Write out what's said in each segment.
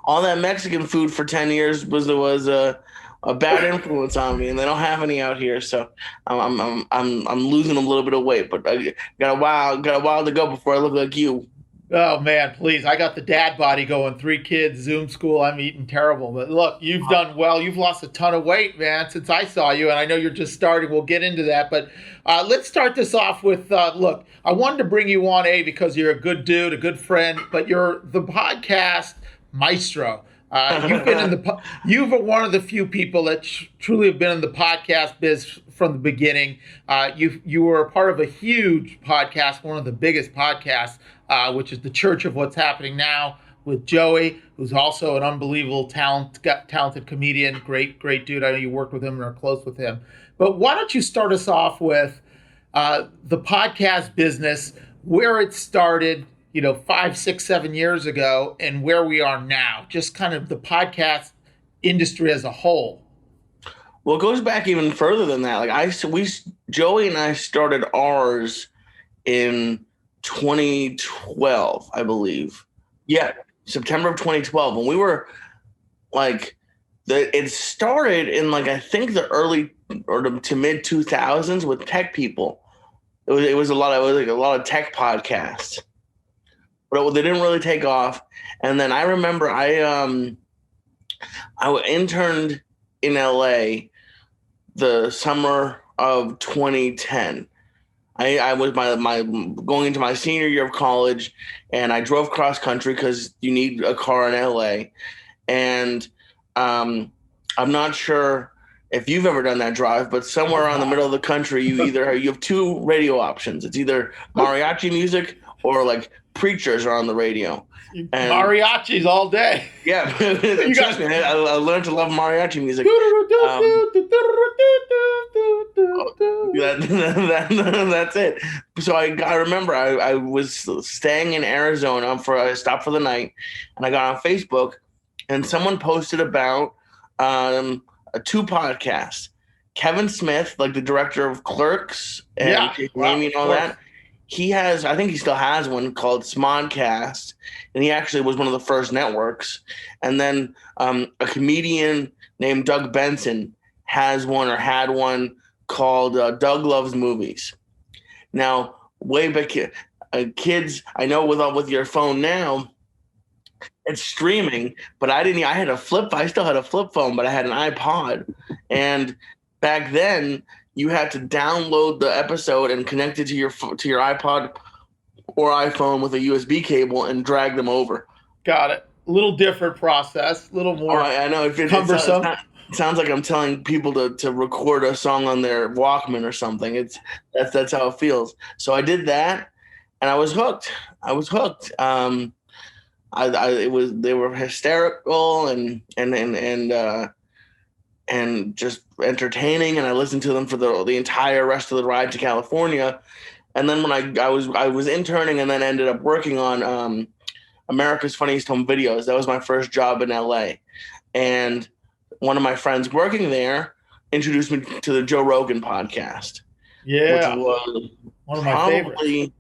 all that Mexican food for 10 years was a bad influence on me, and they don't have any out here. So I'm losing a little bit of weight, but I got a while to go before I look like you. Oh man, please. I got the dad body going, 3 kids, Zoom school. I'm eating terrible. But look, you've done well. You've lost a ton of weight, man, since I saw you. And I know you're just starting. We'll get into that. But let's start this off with look, I wanted to bring you on, because you're a good dude, a good friend, but you're the podcast maestro. You've been one of the few people that truly have been in the podcast biz from the beginning. You were a part of a huge podcast, one of the biggest podcasts, which is the Church of What's Happening Now with Joey, who's also an unbelievable talented comedian, great dude. I know you worked with him and are close with him. But why don't you start us off with the podcast business, where it started, 5, 6, 7 years ago, and where we are now, just kind of the podcast industry as a whole. Well, it goes back even further than that. Joey and I started ours in 2012, I believe. Yeah, September of 2012, and we were it started in I think the early or to mid 2000s with tech people. It was a lot of tech podcasts, but they didn't really take off. And then I remember I interned in LA the summer of 2010. I was my going into my senior year of college, and I drove cross country because you need a car in LA. And I'm not sure if you've ever done that drive, but somewhere around the middle of the country, you have two radio options. It's either mariachi music or preachers are on the radio. And mariachis all day. Yeah, trust me, I learned to love mariachi music. That's it. So I remember I was staying in Arizona for a stop for the night, and I got on Facebook, and someone posted about two podcasts. Kevin Smith, the director of Clerks and Amy and all that. He has, I think he still has one called Smodcast, and he actually was one of the first networks. And then a comedian named Doug Benson has one or had one called Doug Loves Movies. Now, way back, kids, I know with your phone now, it's streaming, but I had a I still had a flip phone, but I had an iPod. And back then, you had to download the episode and connect it to your iPod or iPhone with a USB cable and drag them over. Got it. A little different process, a little more I know. cumbersome. It sounds like I'm telling people to record a song on their Walkman or something. That's how it feels. So I did that, and I was hooked. They were hysterical and just entertaining, and I listened to them for the entire rest of the ride to California. And then when I was interning and then ended up working on America's Funniest Home Videos. That was my first job in LA. And one of my friends working there introduced me to the Joe Rogan podcast. Yeah. Which was one of my favorites.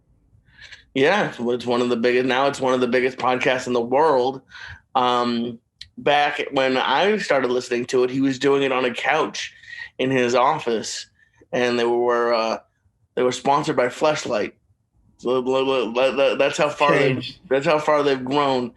Yeah, it's one of the biggest. Now it's one of the biggest podcasts in the world. Back when I started listening to it, he was doing it on a couch in his office, and they were sponsored by Fleshlight. So that's how far they've grown.